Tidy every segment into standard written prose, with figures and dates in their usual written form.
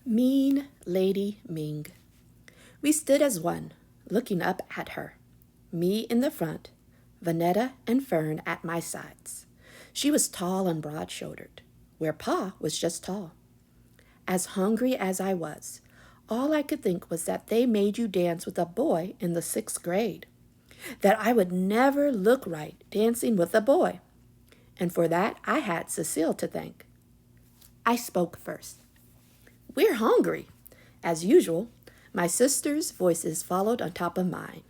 Mean Lady Ming. We stood as one, looking up at her. Me in the front, Vanetta and Fern at my sides. She was tall and broad-shouldered, where Pa was just tall. As hungry as I was, all I could think was that they made you dance with a boy in the 6th grade. That I would never look right dancing with a boy. And for that, I had Cecile to thank. I spoke first. We're hungry. As usual, my sisters' voices followed on top of mine.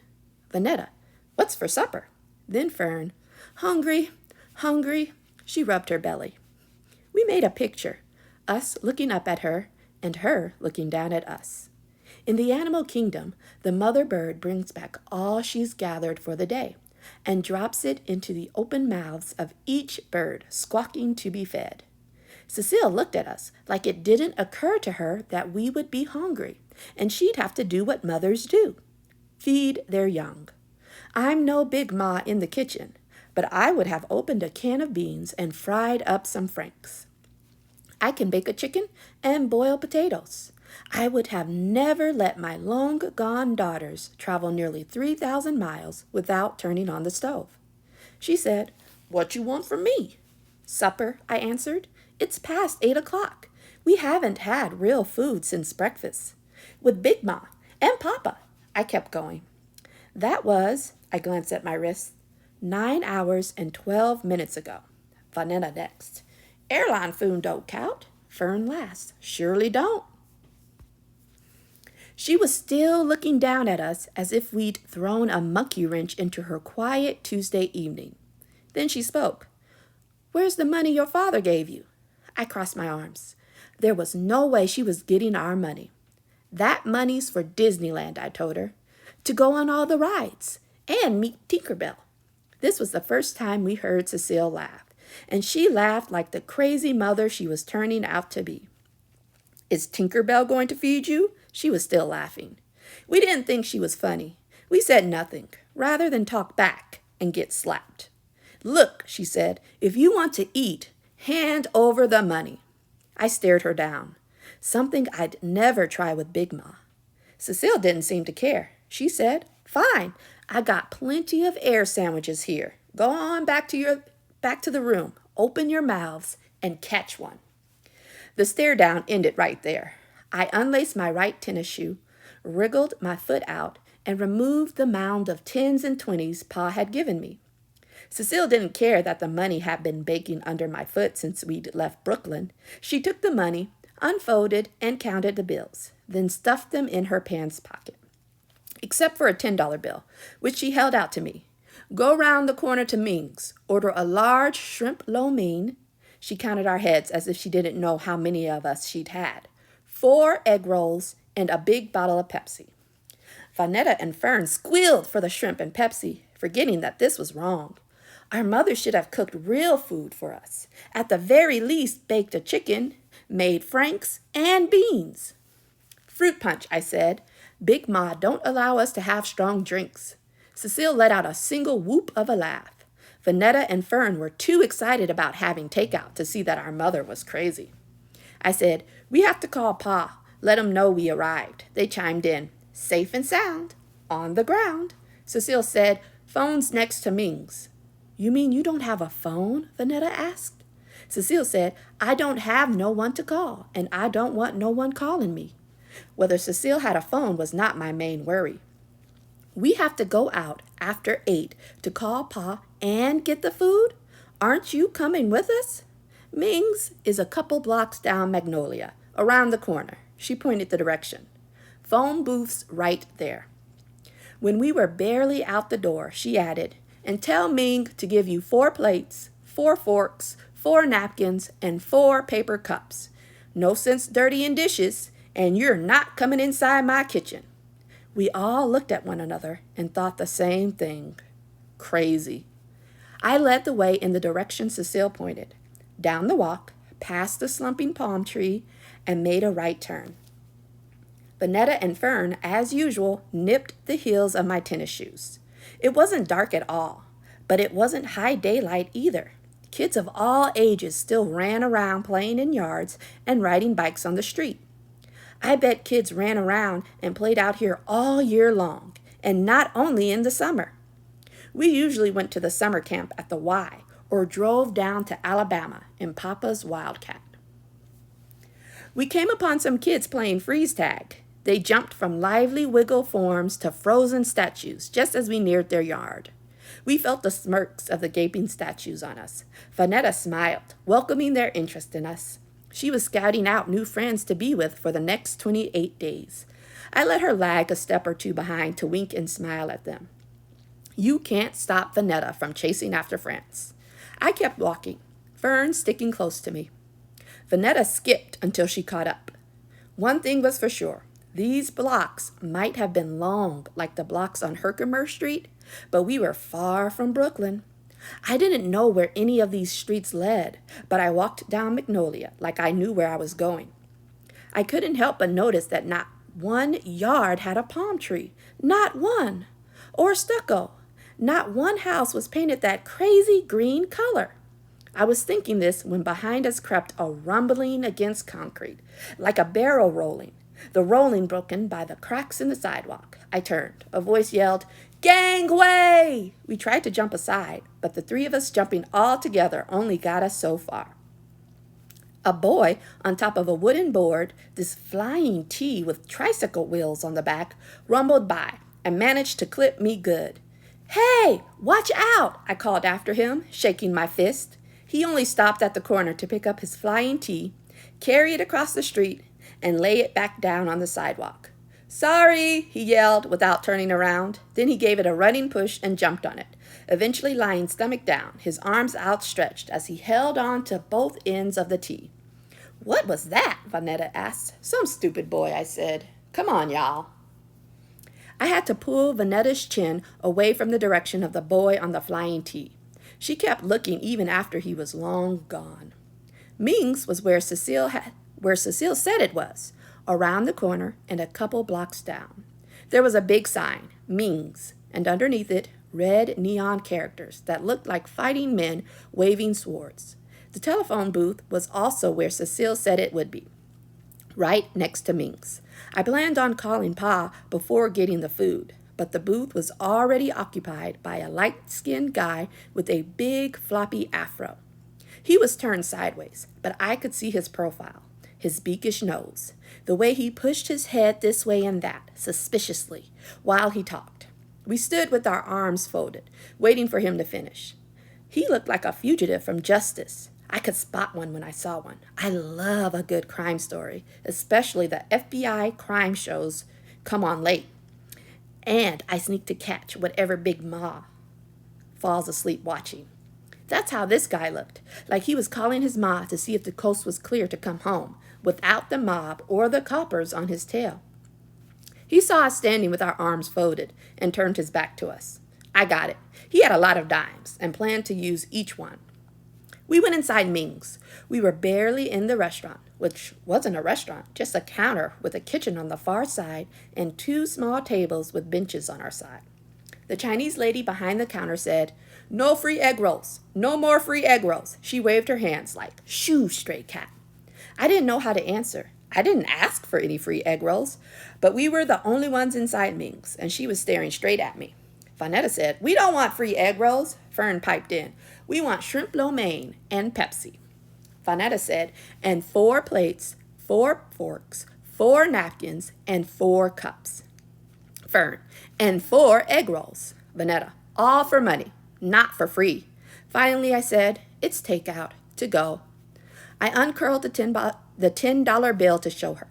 Vanetta, what's for supper? Then Fern, hungry, hungry. She rubbed her belly. We made a picture, us looking up at her and her looking down at us. In the animal kingdom, the mother bird brings back all she's gathered for the day and drops it into the open mouths of each bird, squawking to be fed. Cecile looked at us like it didn't occur to her that we would be hungry, and she'd have to do what mothers do, feed their young. I'm no big ma in the kitchen, but I would have opened a can of beans and fried up some franks. I can bake a chicken and boil potatoes. I would have never let my long-gone daughters travel nearly 3,000 miles without turning on the stove. She said, "What you want from me?" "Supper," I answered. "It's past 8 o'clock. We haven't had real food since breakfast. With Big Ma and Papa," I kept going. That was, I glanced at my wrist, 9 hours and 12 minutes ago. Vanetta next. "Airline food don't count." Fern last. "Surely don't." She was still looking down at us as if we'd thrown a monkey wrench into her quiet Tuesday evening. Then she spoke. "Where's the money your father gave you?" I crossed my arms. There was no way she was getting our money. "That money's for Disneyland," I told her, "to go on all the rides and meet Tinkerbell." This was the first time we heard Cecile laugh, and she laughed like the crazy mother she was turning out to be. "Is Tinkerbell going to feed you?" She was still laughing. We didn't think she was funny. We said nothing, rather than talk back and get slapped. "Look," she said, "if you want to eat, hand over the money." I stared her down, something I'd never try with Big Ma. Cecile didn't seem to care. She said, "Fine, I got plenty of air sandwiches here. Go on back to the room, open your mouths, and catch one." The stare down ended right there. I unlaced my right tennis shoe, wriggled my foot out, and removed the mound of 10s and 20s Pa had given me. Cecile didn't care that the money had been baking under my foot since we'd left Brooklyn. She took the money, unfolded, and counted the bills, then stuffed them in her pants pocket. Except for a $10 bill, which she held out to me. "Go round the corner to Ming's. Order a large shrimp lo mein." She counted our heads as if she didn't know how many of us she'd had. 4 egg rolls and a big bottle of Pepsi. Vanetta and Fern squealed for the shrimp and Pepsi, forgetting that this was wrong. Our mother should have cooked real food for us. At the very least, baked a chicken, made franks, and beans. "Fruit punch," I said. "Big Ma don't allow us to have strong drinks." Cecile let out a single whoop of a laugh. Vanetta and Fern were too excited about having takeout to see that our mother was crazy. I said, "We have to call Pa. Let him know we arrived." They chimed in, "Safe and sound. On the ground." Cecile said, "Phone's next to Ming's." "You mean you don't have a phone?" Vanetta asked. Cecile said, "I don't have no one to call, and I don't want no one calling me." Whether Cecile had a phone was not my main worry. "We have to go out after 8 to call Pa and get the food? Aren't you coming with us?" "Ming's is a couple blocks down Magnolia, around the corner." She pointed the direction. "Phone booth's right there." When we were barely out the door, she added, "And tell Ming to give you 4 plates, 4 forks, 4 napkins, and 4 paper cups. No sense dirtying dishes, and you're not coming inside my kitchen." We all looked at one another and thought the same thing. Crazy. I led the way in the direction Cecile pointed, down the walk, past the slumping palm tree, and made a right turn. Vanetta and Fern, as usual, nipped the heels of my tennis shoes. It wasn't dark at all, but it wasn't high daylight either. Kids of all ages still ran around playing in yards and riding bikes on the street. I bet kids ran around and played out here all year long, and not only in the summer. We usually went to the summer camp at the Y or drove down to Alabama in Papa's Wildcat. We came upon some kids playing freeze tag. They jumped from lively wiggle forms to frozen statues just as we neared their yard. We felt the smirks of the gaping statues on us. Vanetta smiled, welcoming their interest in us. She was scouting out new friends to be with for the next 28 days. I let her lag a step or two behind to wink and smile at them. You can't stop Vanetta from chasing after friends. I kept walking, Fern sticking close to me. Vanetta skipped until she caught up. One thing was for sure. These blocks might have been long like the blocks on Herkimer Street, but we were far from Brooklyn. I didn't know where any of these streets led, but I walked down Magnolia like I knew where I was going. I couldn't help but notice that not one yard had a palm tree, not one, or stucco. Not one house was painted that crazy green color. I was thinking this when behind us crept a rumbling against concrete, like a barrel rolling, the rolling broken by the cracks in the sidewalk. I turned. A voice yelled, "Gangway!" We tried to jump aside, but the three of us jumping all together only got us so far. A boy on top of a wooden board, this flying T with tricycle wheels on the back, rumbled by and managed to clip me good. "Hey, watch out!" I called after him, shaking my fist. He only stopped at the corner to pick up his flying T, carry it across the street, and lay it back down on the sidewalk. "Sorry," he yelled without turning around. Then he gave it a running push and jumped on it, eventually lying stomach down, his arms outstretched as he held on to both ends of the T. "What was that?" Vanetta asked. "Some stupid boy," I said. "Come on, y'all." I had to pull Vanetta's chin away from the direction of the boy on the flying T. She kept looking even after he was long gone. Ming's was where Cecile said it was, around the corner and a couple blocks down. There was a big sign, Ming's, and underneath it, red neon characters that looked like fighting men waving swords. The telephone booth was also where Cecile said it would be, right next to Ming's. I planned on calling Pa before getting the food, but the booth was already occupied by a light-skinned guy with a big floppy afro. He was turned sideways, but I could see his profile, his beakish nose, the way he pushed his head this way and that, suspiciously, while he talked. We stood with our arms folded, waiting for him to finish. He looked like a fugitive from justice. I could spot one when I saw one. I love a good crime story, especially the FBI crime shows come on late. And I sneak to catch whatever Big Ma falls asleep watching. That's how this guy looked, like he was calling his ma to see if the coast was clear to come home, without the mob or the coppers on his tail. He saw us standing with our arms folded and turned his back to us. I got it. He had a lot of dimes and planned to use each one. We went inside Ming's. We were barely in the restaurant, which wasn't a restaurant, just a counter with a kitchen on the far side and two small tables with benches on our side. The Chinese lady behind the counter said, "No free egg rolls. No more free egg rolls." She waved her hands like, "Shoo, stray cat." I didn't know how to answer. I didn't ask for any free egg rolls, but we were the only ones inside Ming's, and she was staring straight at me. Vanetta said, "We don't want free egg rolls." Fern piped in, "We want shrimp lo mein and Pepsi." Vanetta said, "And 4 plates, 4 forks, 4 napkins, and 4 cups." Fern, "And 4 egg rolls." Vanetta, "All for money, not for free." Finally, I said, "It's takeout, to go." I uncurled the $10 bill to show her.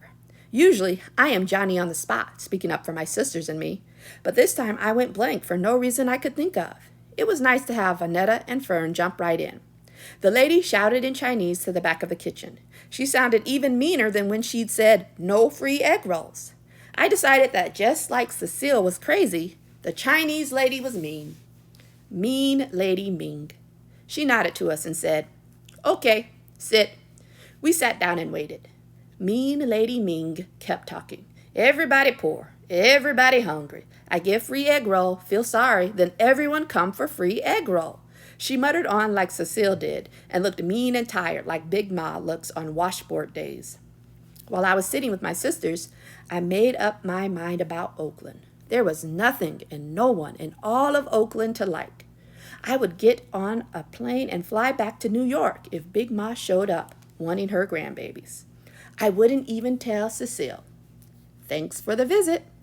Usually, I am Johnny on the spot, speaking up for my sisters and me, but this time I went blank for no reason I could think of. It was nice to have Vanetta and Fern jump right in. The lady shouted in Chinese to the back of the kitchen. She sounded even meaner than when she'd said, "No free egg rolls." I decided that just like Cecile was crazy, the Chinese lady was mean. Mean Lady Ming. She nodded to us and said, "Okay, sit." We sat down and waited. Mean Lady Ming kept talking. "Everybody poor, everybody hungry. I give free egg roll, feel sorry, then everyone come for free egg roll." She muttered on like Cecile did and looked mean and tired like Big Ma looks on washboard days. While I was sitting with my sisters, I made up my mind about Oakland. There was nothing and no one in all of Oakland to like. I would get on a plane and fly back to New York if Big Ma showed up, wanting her grandbabies. I wouldn't even tell Cecile. Thanks for the visit.